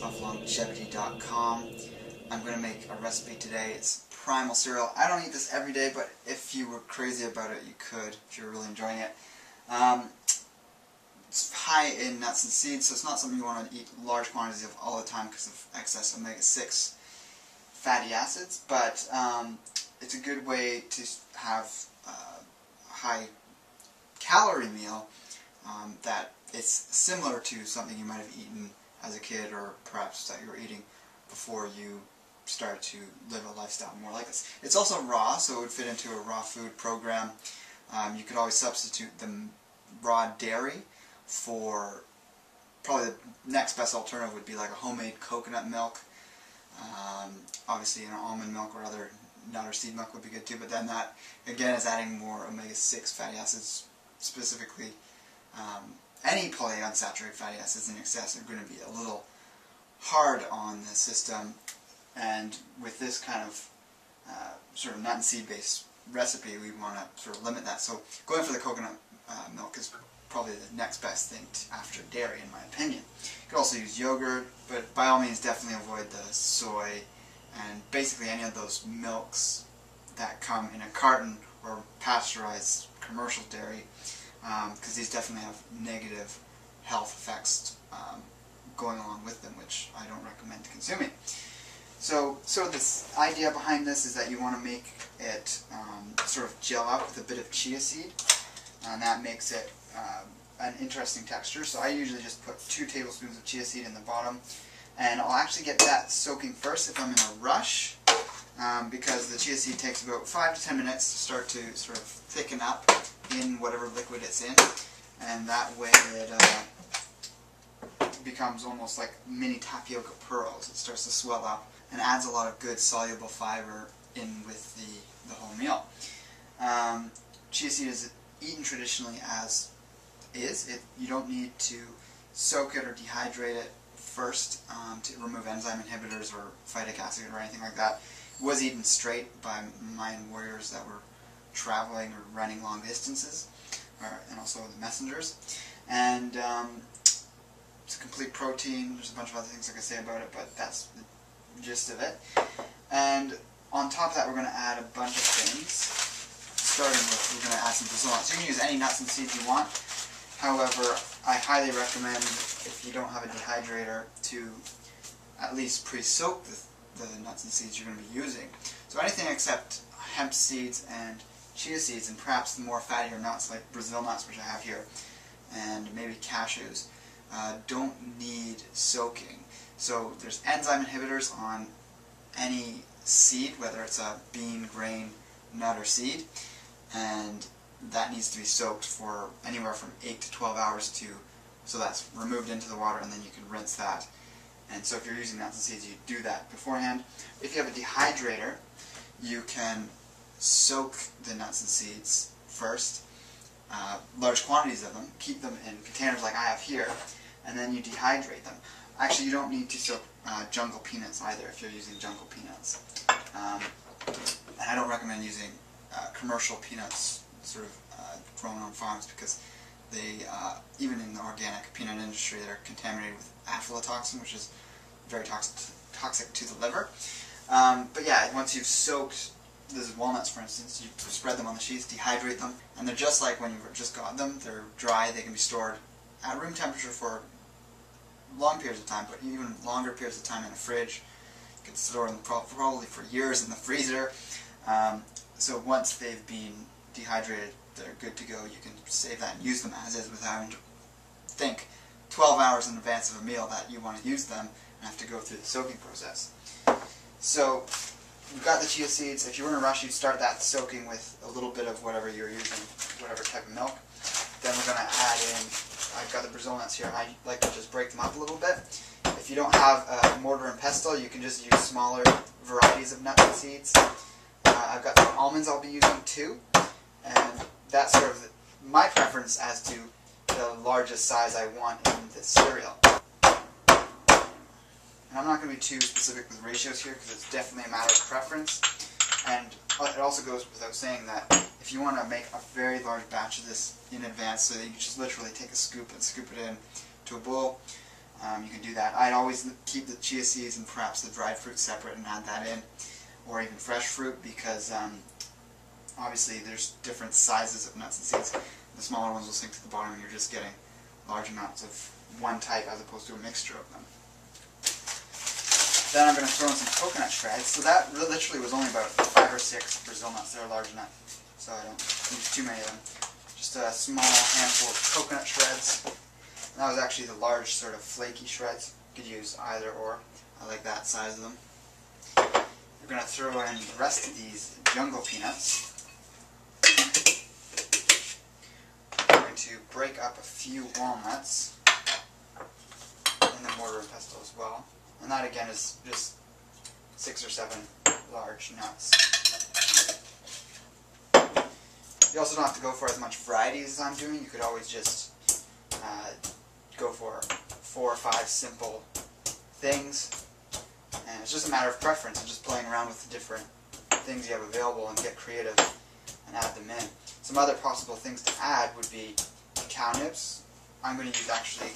buffalolongevity.com. I'm going to make a recipe today. It's Primal cereal. I don't eat this every day, but if you were crazy about it, you could, if you're really enjoying it. It's high in nuts and seeds, so it's not something you want to eat large quantities of all the time because of excess omega-6 fatty acids, but it's a good way to have a high-calorie meal that it's similar to something you might have eaten as a kid, or perhaps that you were eating before you started to live a lifestyle more like this. It's also raw, so it would fit into a raw food program. You could always substitute the raw dairy for, probably the next best alternative would be like a homemade coconut milk. Obviously an almond milk or other nut or seed milk would be good too, but then that again is adding more omega-6 fatty acids. Specifically, any polyunsaturated fatty acids in excess are going to be a little hard on the system, and with this kind of sort of nut and seed based recipe, we want to sort of limit that. So going for the coconut milk is probably the next best thing after dairy, in my opinion. You could also use yogurt, but by all means definitely avoid the soy and basically any of those milks that come in a carton or pasteurized commercial dairy, because these definitely have negative health effects going along with them, which I don't recommend consuming. So this idea behind this is that you want to make it sort of gel out with a bit of chia seed, and that makes it an interesting texture. So I usually just put 2 tablespoons of chia seed in the bottom, and I'll actually get that soaking first if I'm in a rush, because the chia seed takes about 5 to 10 minutes to start to sort of thicken up in whatever liquid it's in, and that way it becomes almost like mini tapioca pearls. It starts to swell up and adds a lot of good soluble fiber in with the whole meal. Chia seed is eaten traditionally as is. You don't need to soak it or dehydrate it first to remove enzyme inhibitors or phytic acid or anything like that. It was eaten straight by Mayan warriors that were traveling or running long distances, and also the messengers. And it's a complete protein. There's a bunch of other things I could say about it, but that's the gist of it. And on top of that, we're going to add a bunch of things. Starting with, we're going to add some Brazil nuts. You can use any nuts and seeds you want. However, I highly recommend, if you don't have a dehydrator, to at least pre-soak the nuts and seeds you're going to be using. So anything except hemp seeds and chia seeds, and perhaps the more fattier nuts like Brazil nuts, which I have here, and maybe cashews, don't need soaking. So there's enzyme inhibitors on any seed, whether it's a bean, grain, nut, or seed, and that needs to be soaked for anywhere from 8 to 12 hours so that's removed into the water, and then you can rinse that. And so if you're using nuts and seeds, you do that beforehand. If you have a dehydrator, you can soak the nuts and seeds first, large quantities of them, keep them in containers like I have here, and then you dehydrate them. Actually, you don't need to soak jungle peanuts either if you're using jungle peanuts. And I don't recommend using commercial peanuts sort of grown on farms, because they, even in the organic peanut industry, they're contaminated with aflatoxin, which is very toxic to the liver. But yeah, once you've soaked these walnuts, for instance, you spread them on the sheets, dehydrate them, and they're just like when you just got them. They're dry. They can be stored at room temperature for long periods of time, but even longer periods of time in a fridge. You can store them probably for years in the freezer. So once they've been dehydrated, they're good to go. You can save that and use them as is without having to think 12 hours in advance of a meal that you want to use them and have to go through the soaking process. So you've got the chia seeds. If you were in a rush, you'd start that soaking with a little bit of whatever you're using, whatever type of milk. Then we're going to add in, I've got the Brazil nuts here. I like to just break them up a little bit. If you don't have a mortar and pestle, you can just use smaller varieties of nuts and seeds. I've got some almonds I'll be using too, and that's sort of my preference as to the largest size I want in this cereal. And I'm not going to be too specific with ratios here, because it's definitely a matter of preference. And it also goes without saying that if you want to make a very large batch of this in advance, so that you just literally take a scoop and scoop it in to a bowl, You can do that. I'd always keep the chia seeds and perhaps the dried fruit separate and add that in, or even fresh fruit, because obviously there's different sizes of nuts and seeds. The smaller ones will sink to the bottom and you're just getting large amounts of one type as opposed to a mixture of them. Then I'm going to throw in some coconut shreds. So that literally was only about 5 or 6 Brazil nuts. They're large enough, so I don't use too many of them. Just a small handful of coconut shreds. And that was actually the large sort of flaky shreds. You could use either or. I like that size of them. We're going to throw in the rest of these jungle peanuts. We're going to break up a few walnuts in the mortar and pestle as well. And that again is just 6 or 7 large nuts. You also don't have to go for as much variety as I'm doing. You could always just go for 4 or 5 simple things. And it's just a matter of preference and just playing around with the different things you have available and get creative and add them in. Some other possible things to add would be cacao nibs. I'm going to use actually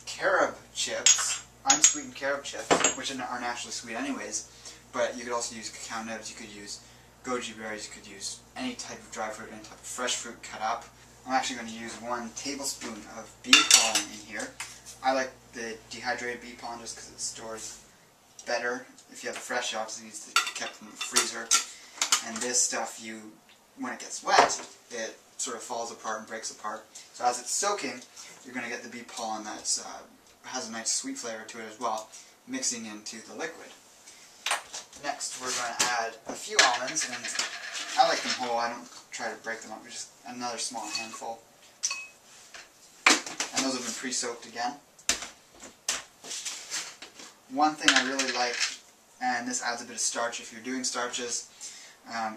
carob chips, unsweetened carob chips, which are naturally sweet anyways, but you could also use cacao nibs, you could use goji berries, you could use any type of dry fruit, any type of fresh fruit cut up. I'm actually going to use 1 tablespoon of bee pollen in here. I like the dehydrated bee pollen just because it stores better. If you have the fresh, obviously it needs to be kept in the freezer. And this stuff, when it gets wet, it sort of falls apart and breaks apart. So as it's soaking, you're going to get the bee pollen that has a nice sweet flavor to it as well, mixing into the liquid. Next, we're going to add a few almonds, and I like them whole. I don't try to break them up. Just another small handful. And those have been pre-soaked again. One thing I really like, and this adds a bit of starch if you're doing starches,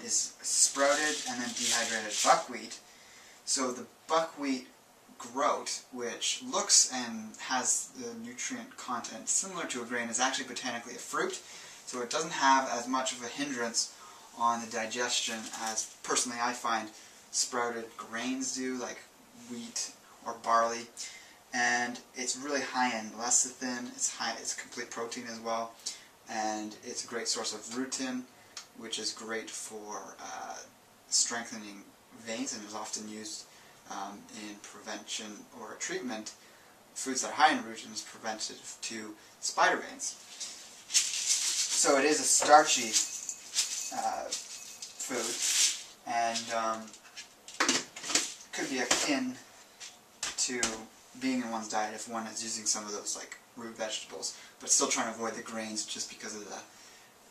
is sprouted and then dehydrated buckwheat. So the buckwheat groat, which looks and has the nutrient content similar to a grain, is actually botanically a fruit, so it doesn't have as much of a hindrance on the digestion as personally I find sprouted grains do, like wheat or barley. And it's really high in lecithin, it's complete protein as well, and it's a great source of rutin, which is great for strengthening veins and is often used in prevention or treatment. Foods that are high in rutin is preventative to spider veins. So it is a starchy food, and could be akin to being in one's diet if one is using some of those like root vegetables, but still trying to avoid the grains just because of the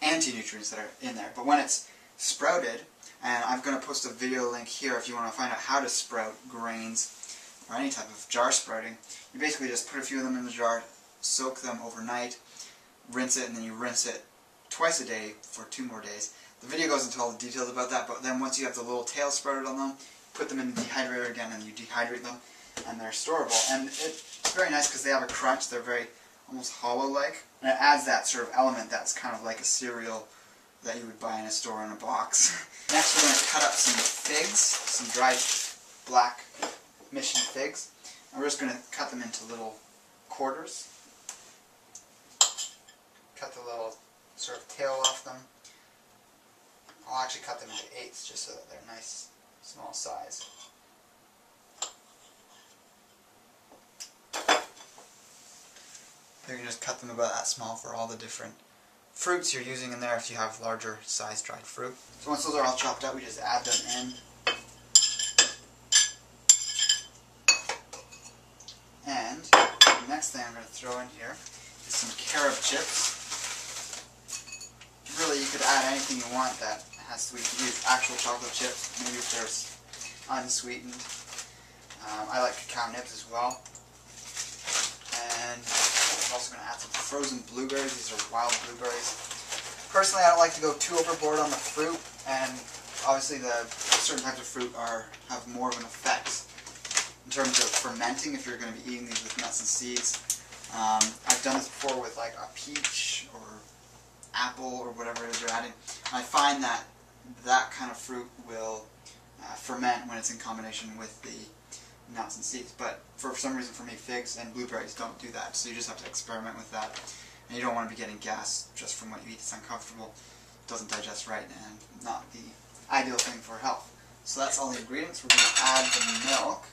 anti-nutrients that are in there. But when it's sprouted, and I'm going to post a video link here if you want to find out how to sprout grains or any type of jar sprouting, you basically just put a few of them in the jar, soak them overnight, rinse it, and then you rinse it twice a day for 2 more days. The video goes into all the details about that, but then once you have the little tail sprouted on them, put them in the dehydrator again and you dehydrate them, and they're storable. And it's very nice because they have a crunch, they're very almost hollow-like, and it adds that sort of element that's kind of like a cereal that you would buy in a store in a box. Next we're going to cut up some figs, some dried black mission figs, and we're just going to cut them into little quarters. Cut the little sort of tail off them. I'll actually cut them into 8ths just so that they're nice small size. You can just cut them about that small for all the different fruits you're using in there if you have larger sized dried fruit. So once those are all chopped up, we just add them in. And the next thing I'm going to throw in here is some carob chips. Really, you could add anything you want that has sweet. You could use actual chocolate chips, maybe if there's unsweetened. I like cacao nibs as well. And I'm also going to add some frozen blueberries. These are wild blueberries. Personally, I don't like to go too overboard on the fruit, and obviously certain types of fruit have more of an effect in terms of fermenting if you're going to be eating these with nuts and seeds. I've done this before with like a peach or apple or whatever it is you're adding. I find that that kind of fruit will ferment when it's in combination with the nuts and seeds. But for some reason for me, figs and blueberries don't do that, so you just have to experiment with that. And you don't want to be getting gas just from what you eat. It's uncomfortable, doesn't digest right, and not the ideal thing for health. So that's all the ingredients. We're going to add the milk,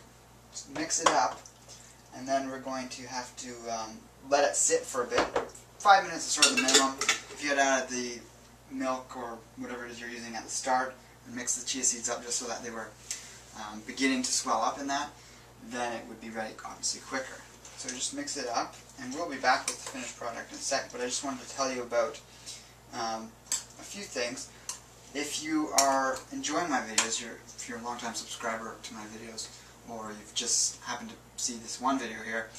just mix it up, and then we're going to have to let it sit for a bit. 5 minutes is sort of the minimum. If you had added the milk or whatever it is you're using at the start and mix the chia seeds up just so that they were beginning to swell up in that, then it would be ready obviously quicker. So just mix it up, and we'll be back with the finished product in a second, but I just wanted to tell you about a few things. If you are enjoying my videos, if you're a long-time subscriber to my videos, or you've just happened to see this one video here,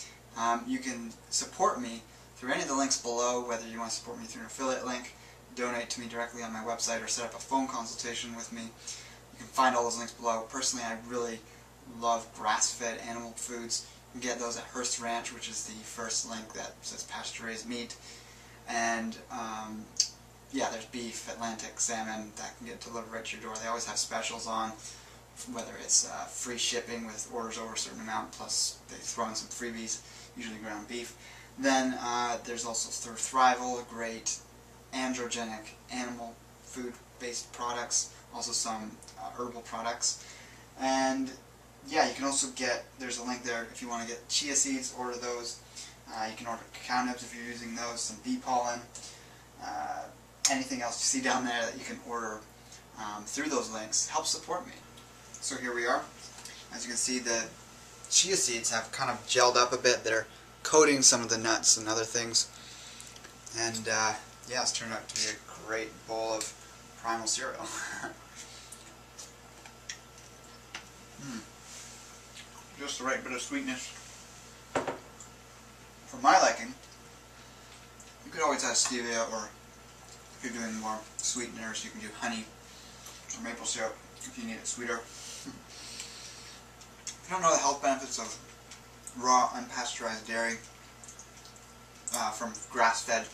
you can support me through any of the links below, whether you want to support me through an affiliate link, donate to me directly on my website, or set up a phone consultation with me. You can find all those links below. Personally, I really love grass-fed animal foods. You can get those at Hearst Ranch, which is the first link that says pasture-raised meat. And yeah, there's beef, Atlantic salmon that can get delivered right to your door. They always have specials on, whether it's free shipping with orders over a certain amount, plus they throw in some freebies, usually ground beef. Then there's also through Thrival, great androgenic animal food-based products, also some herbal products. And yeah, you can also get, there's a link there if you want to get chia seeds, order those. You can order cacao nibs if you're using those, some bee pollen, anything else you see down there that you can order through those links. Help support me. So here we are. As you can see, the chia seeds have kind of gelled up a bit. They're coating some of the nuts and other things. And yeah, it's turned out to be a great bowl of Primal cereal. Just the right bit of sweetness. For my liking, you could always add stevia, or if you're doing more sweeteners, you can do honey or maple syrup if you need it sweeter. If you don't know the health benefits of raw, unpasteurized dairy from grass-fed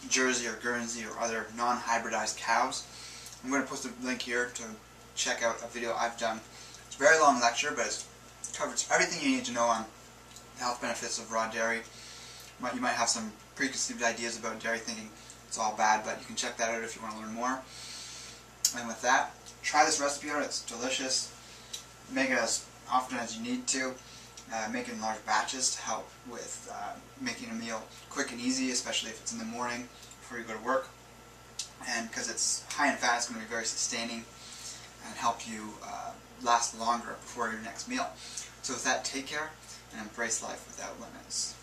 Jersey or Guernsey or other non-hybridized cows, I'm going to post a link here to check out a video I've done. It's a very long lecture, but it covers everything you need to know on the health benefits of raw dairy. You might have some preconceived ideas about dairy, thinking it's all bad, but you can check that out if you want to learn more. And with that, try this recipe out. It's delicious. Make it as often as you need to. Make it in large batches to help with making a meal quick and easy, especially if it's in the morning before you go to work. And because it's high in fat, it's going to be very sustaining and help you last longer before your next meal. So with that, take care and embrace life without limits.